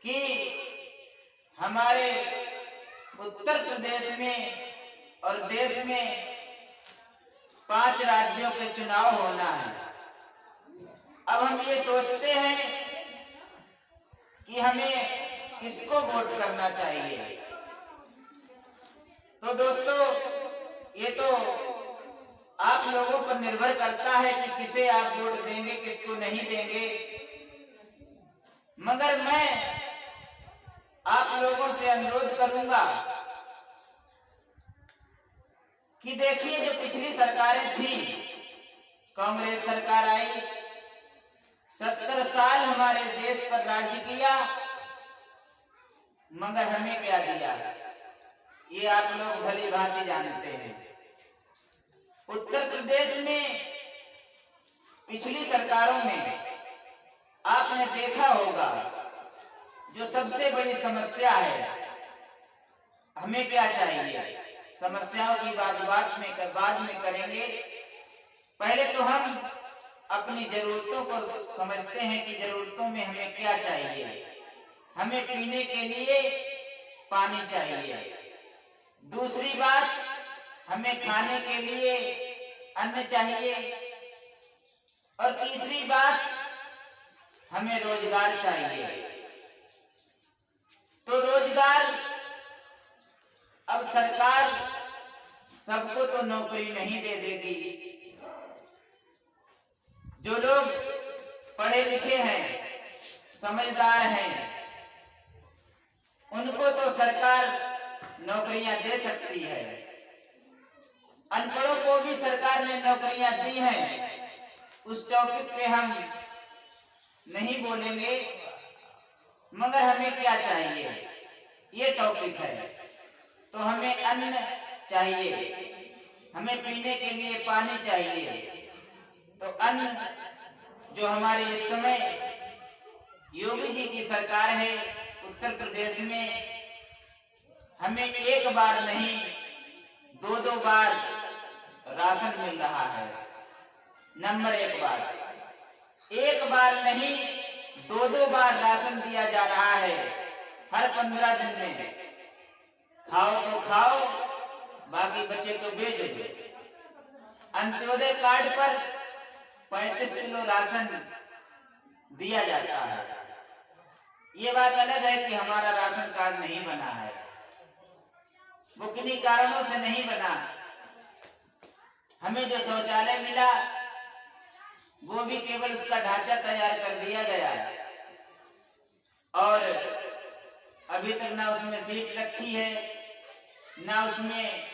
कि हमारे उत्तर प्रदेश में और देश में 5 राज्यों के चुनाव होना है। अब हम ये सोचते हैं कि हमें किसको वोट करना चाहिए। तो दोस्तों, ये तो आप लोगों पर निर्भर करता है कि किसे आप वोट देंगे, किसको नहीं देंगे। मगर मैं आप लोगों से अनुरोध करूंगा कि देखिए, जो पिछली सरकारें थी, कांग्रेस सरकार आई, 70 साल हमारे देश पर राज्य किया, मगर हमें क्या दिया ये आप लोग भली भांति जानते हैं। उत्तर प्रदेश में पिछली सरकारों में आपने देखा होगा, जो सबसे बड़ी समस्या है, हमें क्या चाहिए। समस्याओं की बात बाद में करेंगे। पहले तो हम अपनी जरूरतों को समझते हैं कि जरूरतों में हमें क्या चाहिए। हमें पीने के लिए पानी चाहिए। दूसरी बात, हमें खाने के लिए अन्न चाहिए। और तीसरी बात, हमें रोजगार चाहिए। तो रोजगार, अब सरकार सबको तो नौकरी नहीं दे देगी। जो लोग पढ़े लिखे हैं, समझदार हैं, उनको तो सरकार नौकरियां दे सकती है। अनपढ़ों को भी सरकार ने नौकरियां दी हैं। उस टॉपिक पे हम नहीं बोलेंगे, मगर हमें क्या चाहिए ये टॉपिक है। तो हमें अन्न चाहिए, हमें पीने के लिए पानी चाहिए। तो अन्न जो हमारे इस समय योगी जी की सरकार है उत्तर प्रदेश में, हमें एक बार नहीं 2-2 बार राशन मिल रहा है। नंबर 1 बार, एक बार नहीं 2-2 बार राशन दिया जा रहा है हर 15 दिन में। खाओ तो खाओ, बाकी बचे तो बेच दो। अंत्योदय कार्ड पर 35 किलो राशन दिया जाता है। ये बात अलग है कि हमारा राशन कार्ड नहीं बना है, वो किन्हीं कारणों से नहीं बना। हमें जो शौचालय मिला वो भी केवल उसका ढांचा तैयार कर दिया गया और अभी तक ना उसमें सीट रखी है, ना उसमें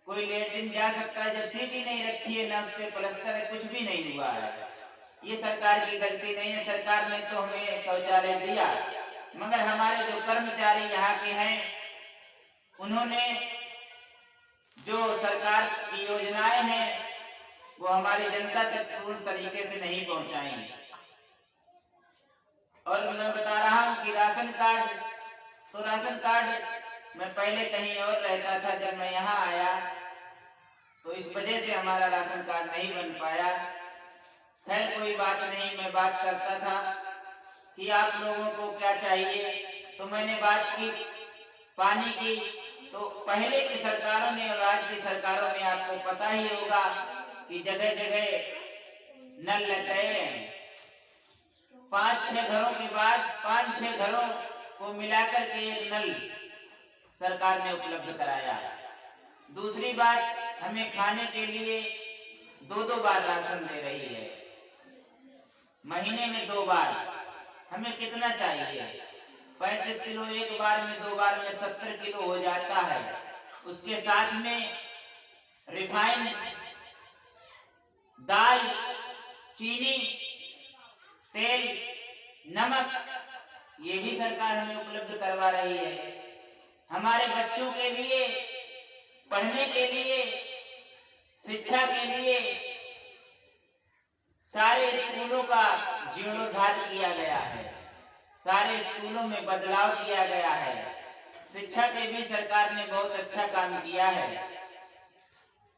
कोई लेटरिन जा सकता है। जब सीट ही नहीं रखी है, ना उस पर प्लास्टर है, कुछ भी नहीं हुआ है। ये सरकार की गलती नहीं है। सरकार ने तो हमें शौचालय दिया, मगर हमारे जो कर्मचारी यहाँ के हैं, उन्होंने जो सरकार की योजनाएं हैं वो हमारी जनता तक पूर्ण तरीके से नहीं पहुंचाई। और मैं बता रहा हूं कि राशन कार्ड, तो राशन कार्ड मैं पहले कहीं और रहता था, जब मैं यहाँ आया तो इस वजह से हमारा राशन कार्ड नहीं बन पाया। खैर कोई बात नहीं, मैं बात करता था कि आप लोगों को क्या चाहिए। तो मैंने बात की पानी की। तो पहले की सरकारों ने और आज की सरकारों में आपको पता ही होगा कि जगह जगह नल लग गए हैं। 5-6 घरों के बाद 5-6 घरों को मिलाकर के एक नल सरकार ने उपलब्ध कराया। दूसरी बात, हमें खाने के लिए 2-2 बार राशन दे रही है, महीने में 2 बार। हमें कितना चाहिए? 35 किलो एक बार में, 2 बार में 70 किलो हो जाता है। उसके साथ में रिफाइंड दाल, चीनी, तेल, नमक, ये भी सरकार हमें उपलब्ध करवा रही है। हमारे बच्चों के लिए, पढ़ने के लिए, शिक्षा के लिए सारे स्कूलों का जीर्णोद्धार किया गया है, सारे स्कूलों में बदलाव किया गया है। शिक्षा पे भी सरकार ने बहुत अच्छा काम किया है।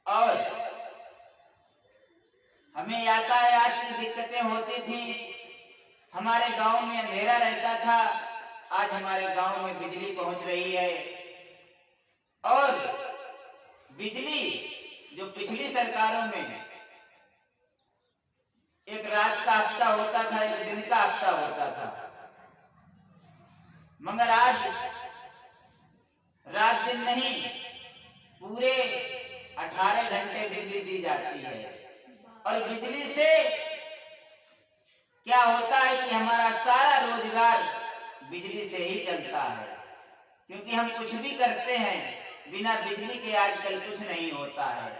और हमें यातायात की दिक्कतें होती थी, हमारे गांव में अंधेरा रहता था, आज हमारे गांव में बिजली पहुंच रही है। और बिजली जो पिछली सरकारों में एक रात का हफ्ता होता था, एक दिन का हफ्ता होता था, मगर आज रात दिन नहीं, पूरे 18 घंटे बिजली दी जाती है। और बिजली से क्या होता है कि हमारा सारा रोजगार बिजली से ही चलता है, क्योंकि हम कुछ भी करते हैं बिना बिजली के आजकल कुछ नहीं होता है।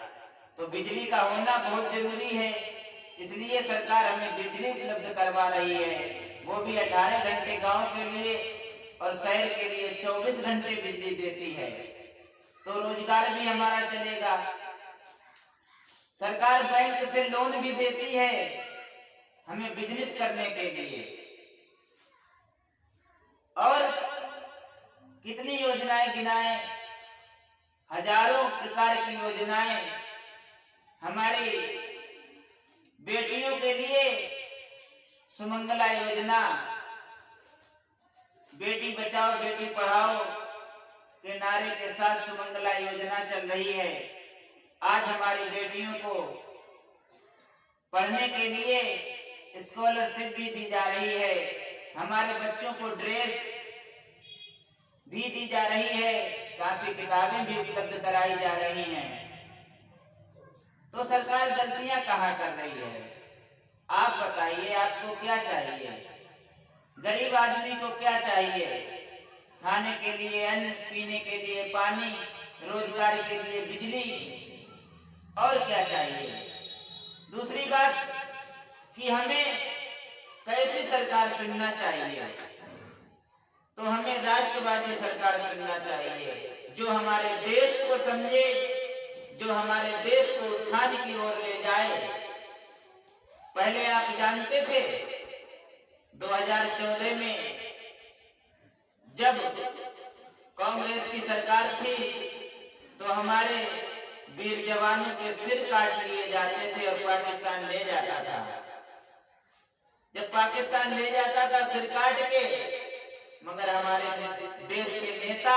तो बिजली का होना बहुत जरूरी है, इसलिए सरकार हमें बिजली उपलब्ध करवा रही है, वो भी 18 घंटे गांव के लिए और शहर के लिए 24 घंटे बिजली देती है। तो रोजगार भी हमारा चलेगा। सरकार बैंक से लोन भी देती है हमें बिजनेस करने के लिए। और कितनी योजनाएं गिनाएं, हजारों प्रकार की योजनाएं हमारी बेटियों के लिए। सुमंगला योजना, बेटी बचाओ बेटी पढ़ाओ के नारे के साथ सुमंगला योजना चल रही है। आज हमारी बेटियों को पढ़ने के लिए स्कॉलरशिप भी दी जा रही है, हमारे बच्चों को ड्रेस भी दी जा रही है, काफी किताबें भी उपलब्ध कराई जा रही हैं। तो सरकार गलतियां कहाँ कर रही है? आप बताइए, आपको क्या चाहिए? गरीब आदमी को क्या चाहिए? खाने के लिए अन्न, पीने के लिए पानी, रोजगार के लिए बिजली, और क्या चाहिए? दूसरी बात कि हमें कैसी सरकार चुनना चाहिए, तो हमें राष्ट्रवादी सरकार चुनना चाहिए, जो हमारे देश को समझे, जो हमारे देश को उत्थान की ओर ले जाए। पहले आप जानते थे 2014 में जब कांग्रेस की सरकार थी तो हमारे वीर जवानों के सिर काट लिए जाते थे और पाकिस्तान ले जाता था। जब पाकिस्तान ले जाता था सिर काट के, मगर हमारे देश के नेता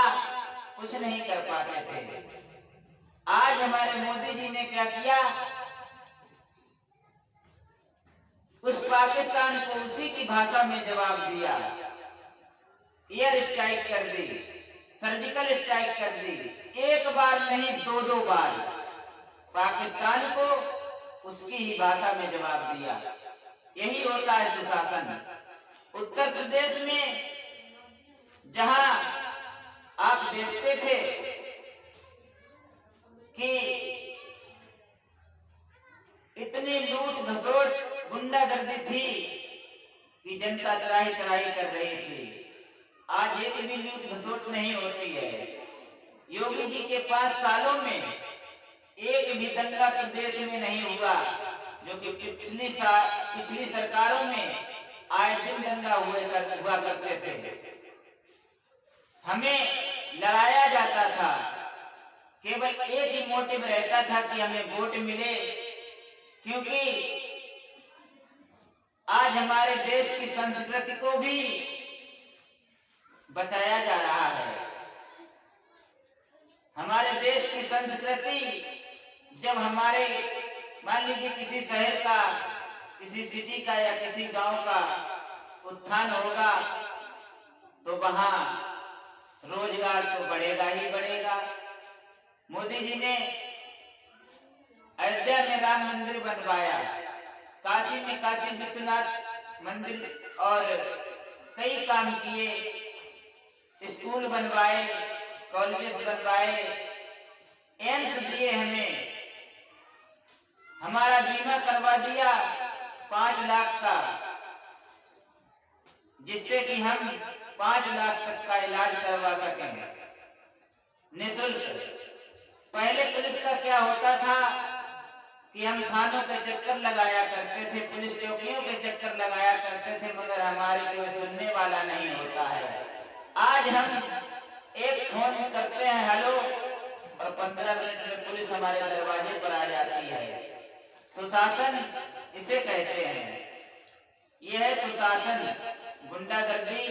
कुछ नहीं कर पाते थे। आज हमारे मोदी जी ने क्या किया? उस पाकिस्तान को उसी की भाषा में जवाब दिया, एयर स्ट्राइक कर दी, सर्जिकल स्ट्राइक कर दी। एक बार नहीं, दो बार पाकिस्तान को उसकी ही भाषा में जवाब दिया। यही होता है सुशासन। उत्तर प्रदेश में जहां आप देखते थे कि इतनी लूट घसोट गुंडागर्दी थी कि जनता त्राही त्राही कर रही थी, आज एक भी लूट घसोट नहीं होती है। योगी जी के 5 सालों में एक भी दंगा प्रदेश में नहीं हुआ, जो कि पिछली सरकारों में आए दिन दंगा हुआ करते थे। हमें लड़ाया जाता था, केवल एक ही मोटिव रहता था कि हमें वोट मिले, क्योंकि आज हमारे देश की संस्कृति को भी बचाया जा रहा है। हमारे देश की संस्कृति, जब हमारे मान लीजिए किसी शहर का, किसी सिटी का या किसी गांव का उत्थान होगा तो वहां रोजगार तो बढ़ेगा ही बढ़ेगा। मोदी जी ने अयोध्या में राम मंदिर बनवाया, काशी में काशी विश्वनाथ मंदिर और कई काम किए, स्कूल बनवाए, कॉलेजेस बनवाए, एम्स दिए हमें, हमारा बीमा करवा दिया 5 लाख का, जिससे कि हम 5 लाख तक का इलाज करवा सकें निःशुल्क। पहले पुलिस का क्या होता था कि हम थानों के चक्कर लगाया करते थे, पुलिस चौकियों के चक्कर लगाया करते थे, मगर हमारी कोई सुनने वाला नहीं होता है। आज हम एक फोन करते हैं हेलो, और 15 मिनट में पुलिस हमारे दरवाजे पर आ जाती है। सुशासन इसे कहते हैं। यह है सुशासन, गुंडागर्दी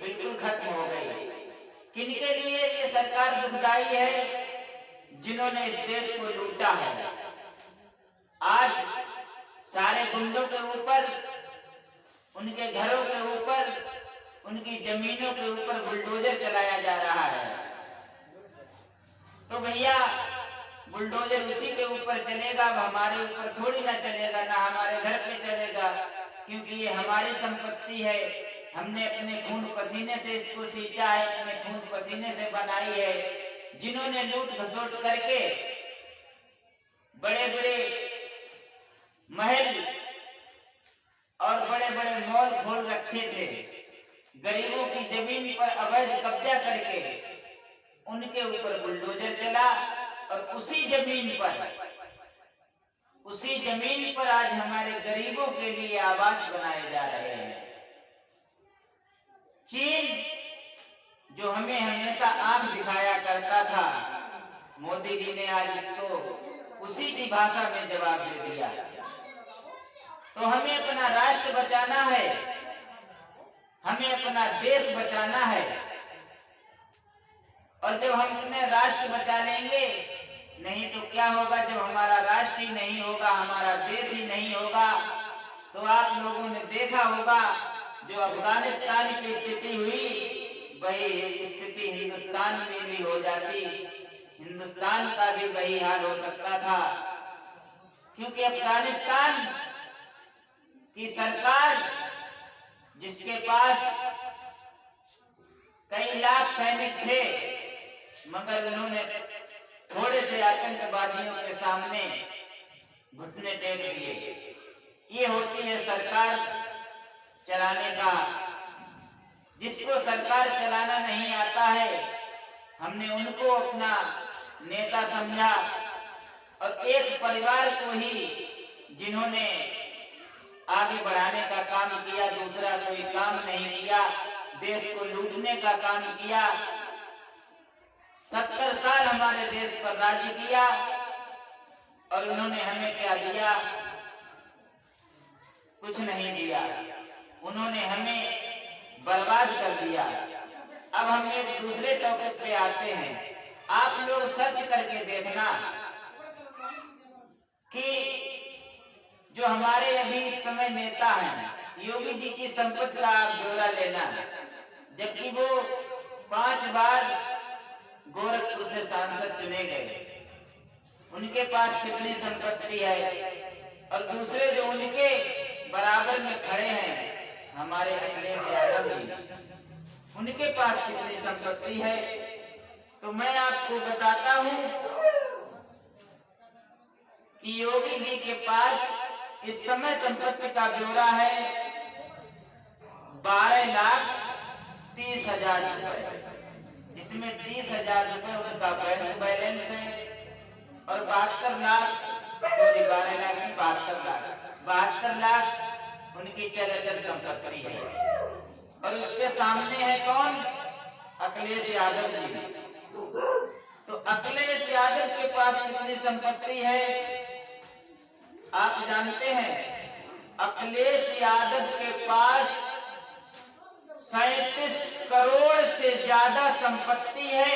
बिल्कुल खत्म हो गई। किनके लिए ये सरकार दुखदाई है? जिन्होंने इस देश को लूटा है। आज सारे गुंडों के ऊपर, उनके घरों के ऊपर, उनकी जमीनों के ऊपर बुलडोजर चलाया जा रहा है। तो भैया बुलडोजर उसी के ऊपर चलेगा, अब हमारे ऊपर थोड़ी ना चलेगा, ना हमारे घर पे चलेगा, क्योंकि ये हमारी संपत्ति है। हमने अपने खून पसीने से इसको सींचा है, अपने खून पसीने से बनाई है। जिन्होंने लूट घसोट करके बड़े बड़े महल और बड़े बड़े मॉल खोल रखे थे, गरीबों की जमीन पर अवैध कब्जा करके उनके ऊपर बुलडोजर चला, और उसी जमीन पर आज हमारे गरीबों के लिए आवास बनाए जा रहे हैं। चीन जो हमें हमेशा आंख दिखाया करता था, मोदी जी ने आज इसको उसी की भाषा में जवाब दे दिया। तो हमें अपना राष्ट्र बचाना है, हमें अपना देश बचाना है। और जब हम अपने राष्ट्र बचा लेंगे, नहीं तो क्या होगा, जब हमारा राष्ट्र ही नहीं होगा, हमारा देश ही नहीं होगा, तो आप लोगों ने देखा होगा जो अफगानिस्तान की स्थिति हुई, वही स्थिति हिंदुस्तान में भी हो जाती। हिंदुस्तान का भी वही हाल हो सकता था, क्योंकि अफगानिस्तान की सरकार, जिसके पास कई लाख सैनिक थे, मगर उन्होंने थोड़े से आतंकवादियों के सामने घुटने टेक दिए। ये होती है सरकार चलाने का। जिसको सरकार चलाना नहीं आता है, हमने उनको अपना नेता समझा, और एक परिवार को ही जिन्होंने आगे बढ़ाने का काम किया, दूसरा कोई काम नहीं किया, देश को लूटने का काम किया। 70 साल हमारे देश पर राज्य किया, और उन्होंने हमें क्या दिया? कुछ नहीं दिया। उन्होंने हमें बर्बाद कर दिया। अब हम एक दूसरे टॉपिक पे आते हैं। आप लोग सर्च करके देखना कि जो हमारे अभी इस समय नेता हैं, योगी जी की संपत्ति का आप ब्यौरा लेना, जबकि वो 5 बार गोरखपुर से सांसद चुने गए। उनके पास कितनी संपत्ति है? और दूसरे जो उनके बराबर में खड़े हैं, हमारे अखिलेश यादव जी, उनके पास कितनी संपत्ति है? तो मैं आपको बताता हूं कि योगी जी के पास इस समय संपत्ति का ब्यौरा है 12,30,000 रुपए, जिसमें 30,000 रुपए उनका बैंक बैलेंस है, और 12 लाख उनकी चल संपत्ति है। और उसके सामने है कौन? अखिलेश यादव जी। तो अखिलेश यादव के पास कितनी संपत्ति है आप जानते हैं? अखिलेश यादव के पास 37 करोड़ से ज्यादा संपत्ति है।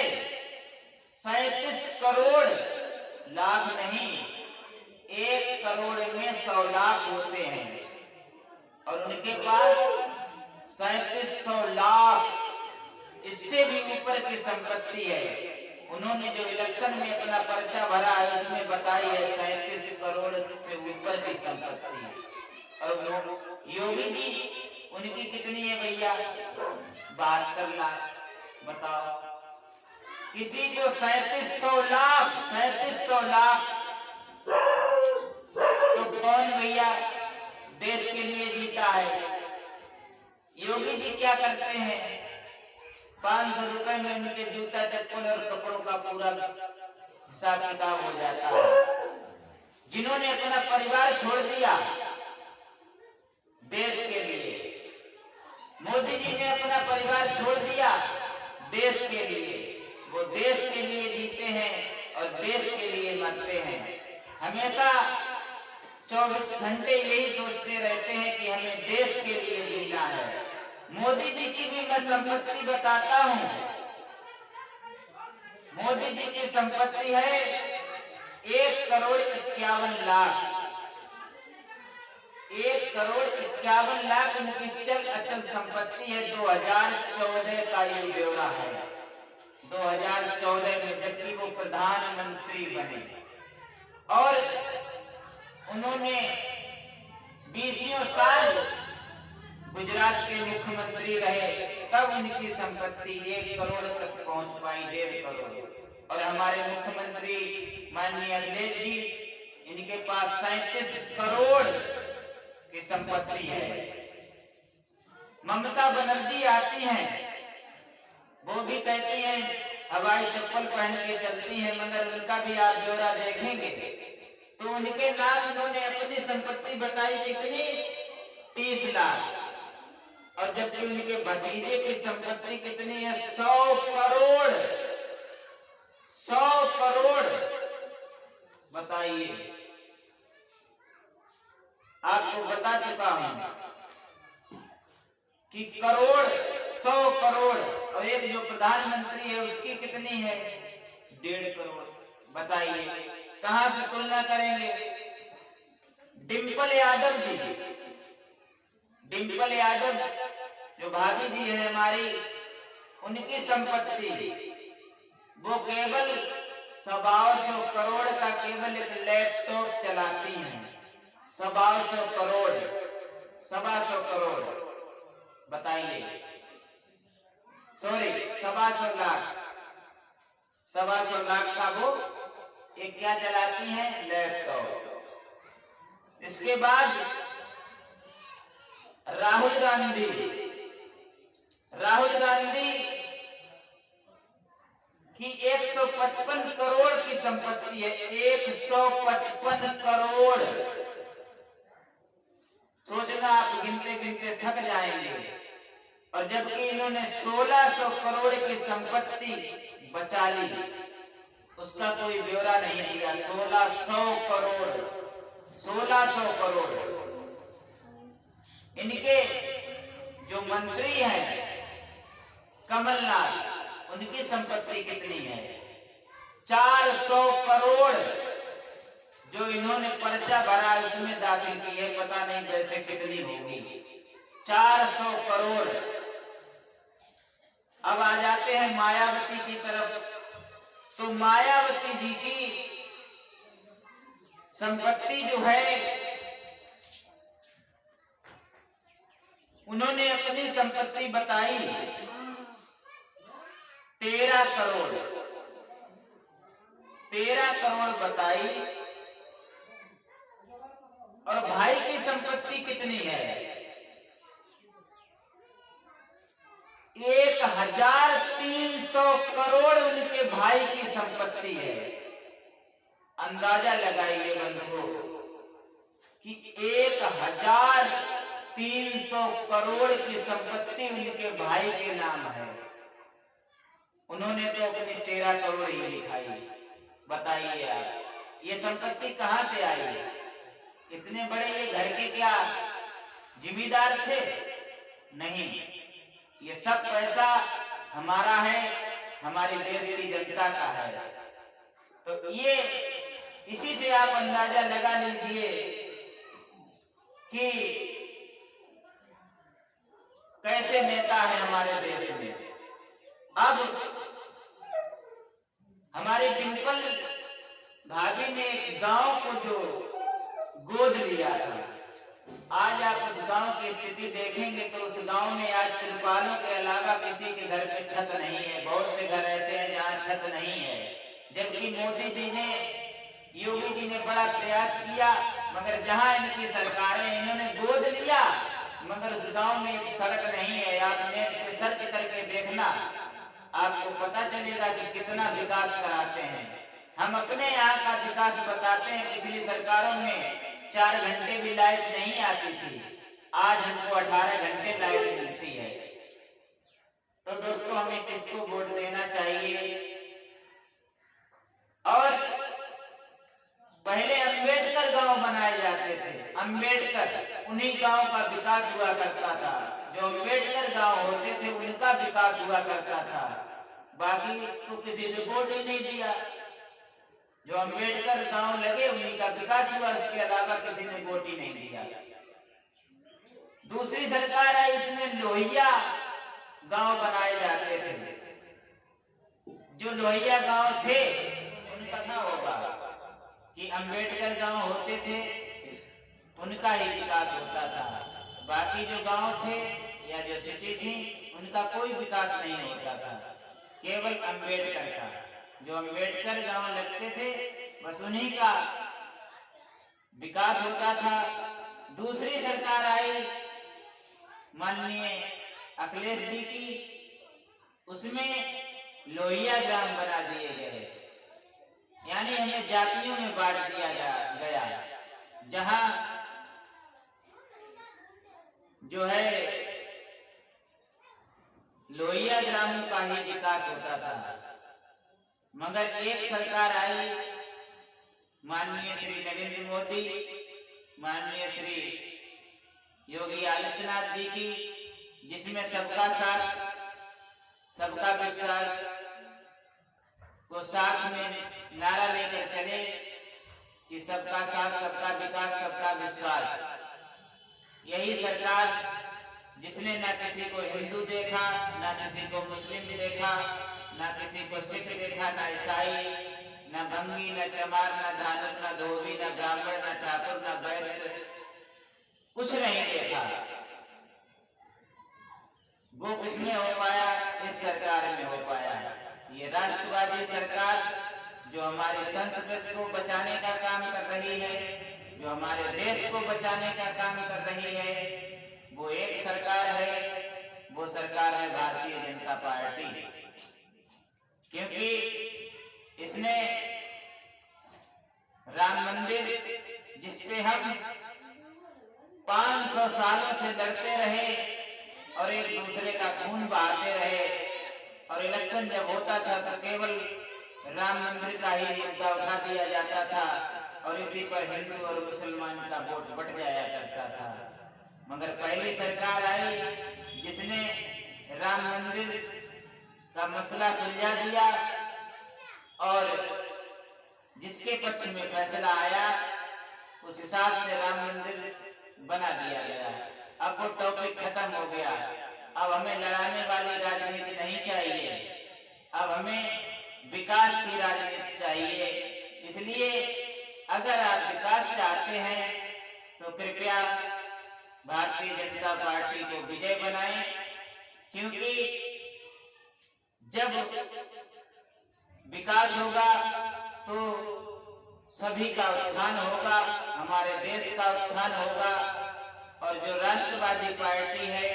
37 करोड़, लाख नहीं, 1 करोड़ में 100 लाख होते हैं, और उनके पास 3700 लाख, इससे भी ऊपर की संपत्ति है। उन्होंने जो इलेक्शन में अपना पर्चा भरा है, उसमें बताई है 37 करोड़ से ऊपर की संपत्ति है। और योगी जी, उनकी कितनी है भैया? 72 लाख। बताओ, किसी को 3700 लाख, तो कौन भैया देश के लिए जीता है? योगी जी क्या करते हैं? 500 रुपए में उनके जूता, चप्पल और कपड़ों का पूरा हिसाब किताब हो जाता है। जिन्होंने अपना परिवार छोड़ दिया देश के लिए, मोदी जी ने अपना परिवार छोड़ दिया देश के लिए। वो देश के लिए जीते हैं और देश के लिए मरते हैं। हमेशा 24 घंटे यही सोचते रहते हैं कि हमें देश के लिए जीना है। मोदी जी की भी मैं संपत्ति बताता हूँ। मोदी जी की संपत्ति है 1,51,00,000। 1,51,00,000 उनकी चल अचल संपत्ति है। 2014 का ये ब्यौरा है, 2014 में, जबकि वो प्रधानमंत्री बने और उन्होंने 20 साल गुजरात के मुख्यमंत्री रहे, तब उनकी संपत्ति 1 करोड़ तक पहुंच पाई, 1.5 करोड़। और हमारे मुख्यमंत्री माननीय अखिलेश जी, इनके पास 37 करोड़ की संपत्ति है। ममता बनर्जी आती हैं, वो भी कहती हैं हवाई चप्पल पहन के चलती हैं, मगर उनका भी आप ब्यौरा देखेंगे तो उनके नाम इन्होंने अपनी संपत्ति बताई कितनी, 30 लाख। और जबकि उनके भतीजे की संपत्ति कितनी है, 100 करोड़। 100 करोड़ बताइए। आपको बता चुका हूं कि करोड़, 100 करोड़। और एक जो प्रधानमंत्री है उसकी कितनी है, 1.5 करोड़। बताइए कहां से तुलना करेंगे। डिंपल यादव जी, डिंपल यादव जो भाभी जी है हमारी, उनकी संपत्ति वो केवल 125 करोड़ का केवल एक लैपटॉप चलाती हैं। 125 करोड़, 125 करोड़ बताइए, सॉरी 125 लाख, 125 लाख का वो एक क्या चलाती हैं, लैपटॉप। इसके बाद राहुल गांधी, राहुल गांधी की 155 करोड़ की संपत्ति है, 155 करोड़। सोचना आप गिनते गिनते थक जाएंगे। और जबकि इन्होंने 1600 करोड़ की संपत्ति बचा ली, उसका कोई ब्यौरा नहीं दिया। 1600 करोड़, 1600 करोड़। इनके जो मंत्री हैं कमलनाथ, उनकी संपत्ति कितनी है, 400 करोड़। जो इन्होंने पर्चा भरा उसमें दाखिल की है, पता नहीं पैसे कितनी होगी, 400 करोड़। अब आ जाते हैं मायावती की तरफ। तो मायावती जी की संपत्ति जो है, उन्होंने अपनी संपत्ति बताई 13 करोड़, 13 करोड़ बताई। और भाई की संपत्ति कितनी है, 1300 करोड़ उनके भाई की संपत्ति है। अंदाजा लगाइए बंधुओं कि 1300 करोड़ की संपत्ति उनके भाई के नाम है। उन्होंने तो अपनी 13 करोड़ ही लिखाई। बताइए आप, ये संपत्ति कहां से आई? इतने बड़े ये घर के क्या जिम्मेदार थे? नहीं, ये सब पैसा हमारा है, हमारे देश की जनता का है। तो ये इसी से आप अंदाजा लगा लीजिए कि कैसे नेता है हमारे देश में। अब हमारे डिंपल भाभी ने एक गांव को जो गोद लिया था, आज आप उस गांव की स्थिति देखेंगे तो उस गांव में आज तिरपालों के अलावा किसी के घर पे छत नहीं है। बहुत से घर ऐसे हैं जहां छत नहीं है। जबकि मोदी जी ने, योगी जी ने बड़ा प्रयास किया, मगर जहां इनकी सरकारें, इन्होंने गोद लिया मगर उस गांव में एक सड़क नहीं है। आप नेट पे सर्च करके देखना, आपको पता चलेगा कि कितना विकास कराते हैं। हम अपने यहाँ का विकास बताते हैं। पिछली सरकारों में 4 घंटे भी लाइट नहीं आती थी, आज हमको 18 घंटे लाइट मिलती है। तो दोस्तों, हमें किसको वोट देना चाहिए? और पहले अंबेडकर गांव बनाए जाते थे, उन्हीं गांव का विकास हुआ करता था। जो अम्बेडकर गांव होते थे उनका विकास हुआ करता था, बाकी तो किसी ने वोट ही नहीं दिया। जो अम्बेडकर गांव लगे उन्हीं का विकास हुआ, उसके अलावा किसी ने वोट ही नहीं दिया। दूसरी सरकार आई, इसमें लोहिया गांव बनाए जाते थे। जो लोहिया गांव थे उनका क्या होगा कि अम्बेडकर गांव होते थे उनका ही विकास होता था, बाकी जो गांव थे या जो सिटी थी उनका कोई विकास नहीं होता था, केवल अम्बेडकर का। जो अम्बेडकर गांव लगते थे बस उन्हीं का विकास होता था। दूसरी सरकार आई माननीय अखिलेश जी की, उसमें लोहिया ग्राम बना दिए गए, यानी हमें जातियों में बांट दिया गया, जहां जो है लोहिया ग्रामों का ही विकास होता था। मगर एक सरकार आई माननीय श्री नरेंद्र मोदी, माननीय श्री योगी आदित्यनाथ जी की, जिसमें सबका साथ सबका विश्वास को साथ में नारा लेकर चले कि सबका साथ सबका विकास सबका विश्वास। यही सरकार जिसने न किसी को हिंदू देखा, न किसी को मुस्लिम देखा, न किसी को सिख देखा, न ईसाई, न भंगी, न चमार, न धानुक, न धोबी, न ब्राह्मण, न ठाकुर, न वैश्य, कुछ नहीं देखा। वो किसमें हो पाया? इस सरकार में हो पाया। ये राष्ट्रवादी सरकार जो हमारी संस्कृति को बचाने का काम कर रही है, जो हमारे देश को बचाने का काम कर रही है, वो एक सरकार है, वो सरकार है भारतीय जनता पार्टी। क्योंकि इसने राम मंदिर जिसपे हम 500 सालों से लड़ते रहे और एक दूसरे का खून बहाते रहे, और इलेक्शन जब होता था तो केवल राम मंदिर का ही मुद्दा उठा दिया जाता था और इसी पर हिंदू और मुसलमान का वोट बट जाया करता था। मगर पहली सरकार आई जिसने राम मंदिर का मसला सुलझा दिया और जिसके पक्ष में फैसला आया उस हिसाब से राम मंदिर बना दिया गया। अब वो टॉपिक खत्म हो गया। अब हमें लड़ाने वाली राजनीति नहीं चाहिए, अब हमें विकास की राजनीति चाहिए। इसलिए अगर आप विकास चाहते हैं तो कृपया भारतीय जनता पार्टी को विजय बनाएं, क्योंकि जब विकास होगा तो सभी का उत्थान होगा, हमारे देश का उत्थान होगा। और जो राष्ट्रवादी पार्टी है,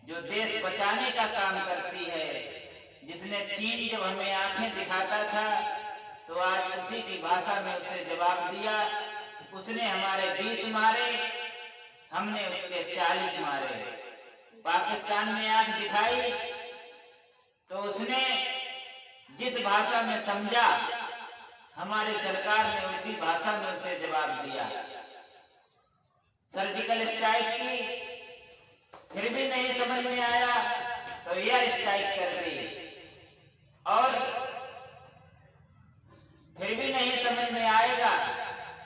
जो देश बचाने का काम करती है, जिसने चीन जब हमें आंखें दिखाता था तो आज उसी की भाषा में उसे जवाब दिया। उसने हमारे 20 मारे, हमने उसके 40 मारे। पाकिस्तान ने आंख दिखाई तो उसने जिस भाषा में समझा, हमारी सरकार ने उसी भाषा में उसे जवाब दिया। सर्जिकल स्ट्राइक की, फिर भी नहीं समझ में आया तो एयर स्ट्राइक कर दी, और फिर भी नहीं समझ में आएगा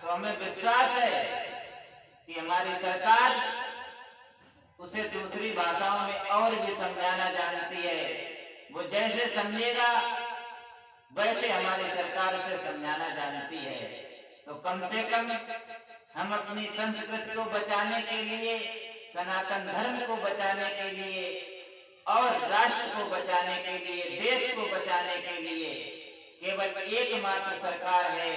तो हमें विश्वास है कि हमारी सरकार उसे दूसरी भाषाओं में और भी समझाना जानती है। वो जैसे समझेगा वैसे हमारी सरकार उसे समझाना जानती है। तो कम से कम हम अपनी संस्कृति को बचाने के लिए, सनातन धर्म को बचाने के लिए और राष्ट्र को बचाने के लिए, देश को बचाने के लिए केवल एकमात्र सरकार है,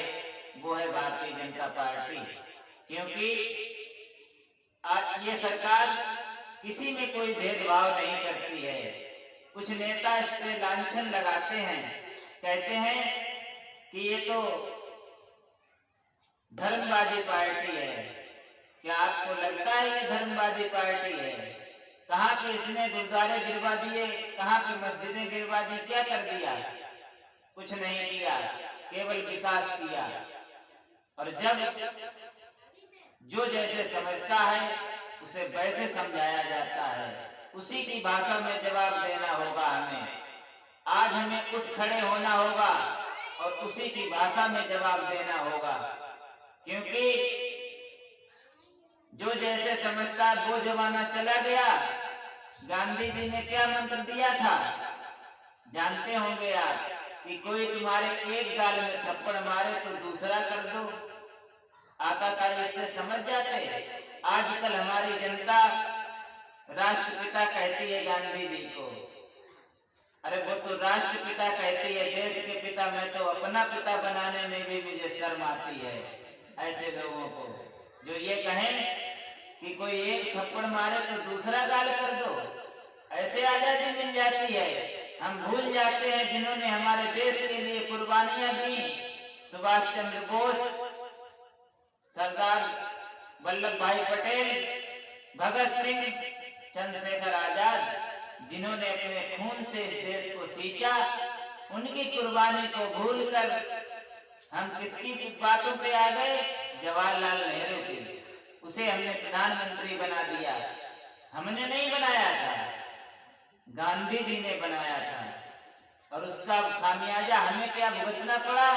वो है भारतीय जनता पार्टी। क्योंकि ये सरकार किसी में कोई भेदभाव नहीं करती है। कुछ नेता इस पे लांछन लगाते हैं, कहते हैं कि ये तो धर्मवादी पार्टी है। क्या आपको लगता है ये धर्मवादी पार्टी है? कहाँ पे इसने गुरुद्वारे गिरवा दिए, कहाँ पे मस्जिदें गिरवा दी, क्या कर दिया? कुछ नहीं किया, केवल विकास किया। और जब जो जैसे समझता है उसे वैसे समझाया जाता है, उसी की भाषा में जवाब देना होगा हमें। आज हमें उठ खड़े होना होगा और उसी की भाषा में जवाब देना होगा, क्योंकि जो जैसे समझता वो जमाना चला गया। गांधी जी ने क्या मंत्र दिया था जानते होंगे आप, कि कोई तुम्हारे एक गाल में थप्पड़ मारे तो दूसरा कर दो। आता था, इससे समझ जाते। आजकल हमारी जनता राष्ट्रपिता कहती है गांधी जी को। अरे वो तो राष्ट्रपिता कहती है, देश के पिता। मैं तो अपना पिता बनाने में भी मुझे शर्म आती है ऐसे लोगों को जो ये कहें कि कोई एक थप्पड़ मारे तो दूसरा गाल कर दो। ऐसे आजादी मिल जाती है। हम भूल जाते हैं जिन्होंने हमारे देश के लिए कुर्बानियां दी। सुभाष चंद्र बोस, सरदार वल्लभ भाई पटेल, भगत सिंह, चंद्रशेखर आजाद, जिन्होंने अपने खून से इस देश को सींचा, उनकी कुर्बानी को भूलकर हम किसकी बातों पे आ गए? जवाहरलाल नेहरू की। उसे हमने प्रधानमंत्री बना दिया। हमने नहीं बनाया था, गांधी जी ने बनाया था। और उसका खामियाजा हमें क्या भुगतना पड़ा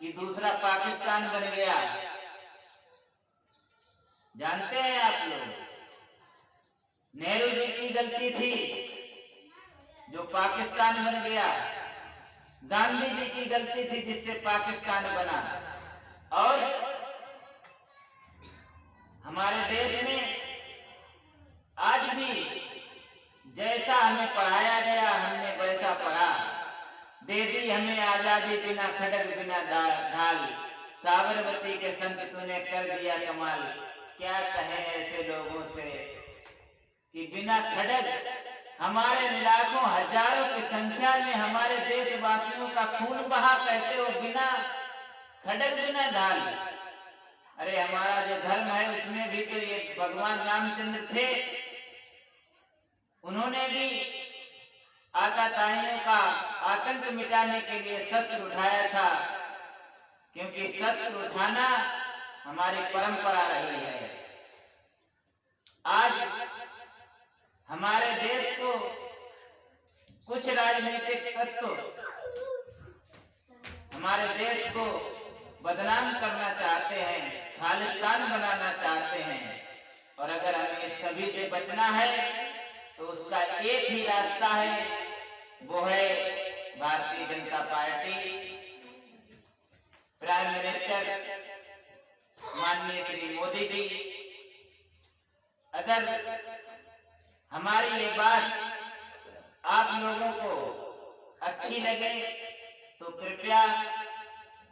कि दूसरा पाकिस्तान बन गया। जानते हैं आप लोग, नेहरू जी की गलती थी जो पाकिस्तान बन गया। गांधी जी की गलती थी जिससे पाकिस्तान बना। और हमारे देश में आज भी जैसा हमें पढ़ाया गया हमने वैसा पढ़ा। दे दी हमें आजादी बिना खड़ग बिना ढाल, साबरमती के संत तूने कर दिया कमाल। क्या कहें ऐसे लोगों से कि बिना खड़ग हमारे लाखों हजारों की संख्या में हमारे देशवासियों का खून बहा, कहते हो बिना खड़ग बिना ढाल। अरे हमारा जो धर्म है उसमें भी तो ये भगवान रामचंद्र थे, उन्होंने भी आतताइयों का आतंक मिटाने के लिए शस्त्र उठाया था, क्योंकि शस्त्र उठाना हमारी परंपरा रही है। आज हमारे देश को कुछ राजनीतिक तत्व हमारे देश को बदनाम करना चाहते हैं, खालिस्तान बनाना चाहते हैं। और अगर हमें इस सभी से बचना है तो उसका एक ही रास्ता है, वो है Bharatiya Janata party. Prime minister माननीय श्री मोदी जी, अगर हमारी ये बात आप लोगों को अच्छी लगे तो कृपया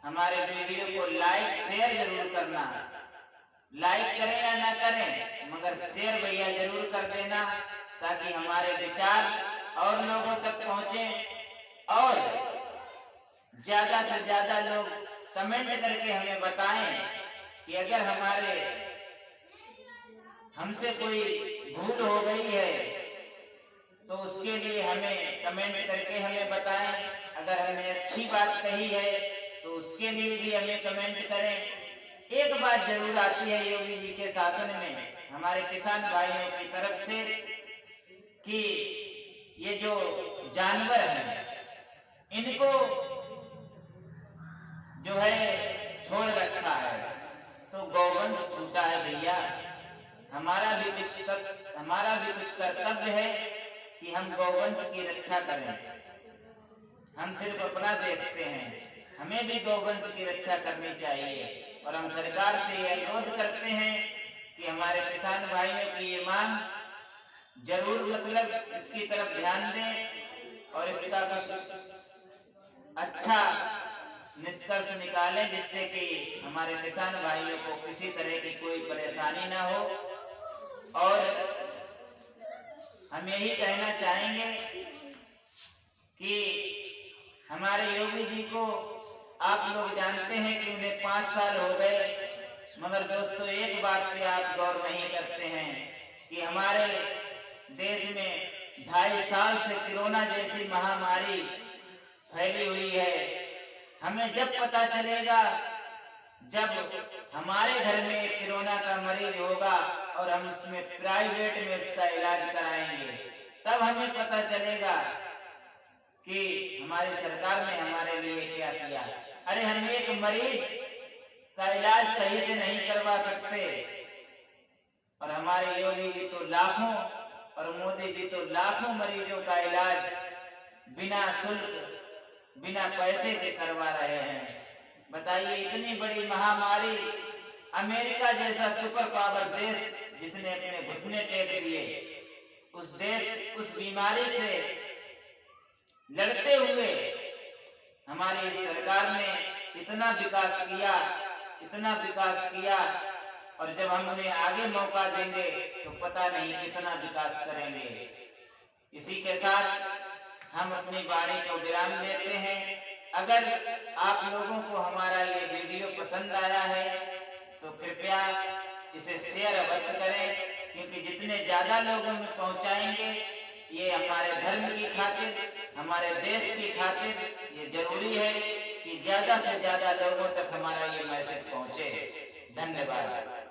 हमारे वीडियो को लाइक शेयर जरूर करना। लाइक करें या ना करें, मगर शेयर भैया जरूर कर देना, ताकि हमारे विचार और लोगों तक पहुंचे और ज्यादा से ज्यादा लोग कमेंट करके हमें बताएं कि अगर हमसे कोई भूल हो गई है तो उसके लिए हमें कमेंट करके हमें बताएं। अगर हमने अच्छी बात कही है तो उसके लिए भी हमें कमेंट करें। एक बात जरूर आती है योगी जी के शासन में हमारे किसान भाइयों की तरफ से कि ये जो जानवर हैं इनको जो है छोड़ रखा है, तो गौवंश छूटा है भैया। हमारा भी कुछ कर्तव्य है कि हम गौवंश की रक्षा करें। हम सिर्फ अपना देखते हैं, हमें भी गौवंश की रक्षा करनी चाहिए। और हम सरकार से ये अनुरोध करते हैं कि हमारे किसान भाइयों की ये मांग जरूर मतलब इसकी तरफ ध्यान दें और इसका कुछ अच्छा निष्कर्ष निकालें, जिससे कि हमारे किसान भाइयों को किसी तरह की कोई परेशानी ना हो। और हम यही कहना चाहेंगे कि हमारे योगी जी को आप लोग जानते हैं कि उन्हें 5 साल हो गए, मगर दोस्तों एक बात पे आप गौर नहीं करते हैं कि हमारे देश में 2.5 साल से कोरोना जैसी महामारी फैली हुई है। हमें जब पता चलेगा जब हमारे घर में एक कोरोना का मरीज होगा और हम उसमें प्राइवेट में उसका इलाज कराएंगे, तब हमें पता चलेगा कि हमारी सरकार ने हमारे लिए क्या किया। अरे हम एक मरीज का इलाज सही से नहीं करवा सकते और हमारे योगी जी तो लाखों और मोदी जी तो लाखों मरीजों का इलाज बिना शुल्क बिना पैसे के करवा रहे हैं। बताइए, इतनी बड़ी महामारी, अमेरिका जैसा सुपर पावर देश जिसने अपने घुटने टेक दिए, उस देश उस बीमारी से लड़ते हुए हमारी सरकार ने इतना विकास किया और जब हम उन्हें आगे मौका देंगे तो पता नहीं कितना विकास करेंगे। इसी के साथ हम अपनी वाणी को विराम देते हैं। अगर आप लोगों को हमारा ये वीडियो पसंद आया है तो कृपया इसे शेयर अवश्य करें, क्योंकि जितने ज्यादा लोगों में पहुंचाएंगे, ये हमारे धर्म की खातिर, हमारे देश की खातिर ये जरूरी है कि ज्यादा से ज्यादा लोगों तक हमारा ये मैसेज पहुंचे। धन्यवाद।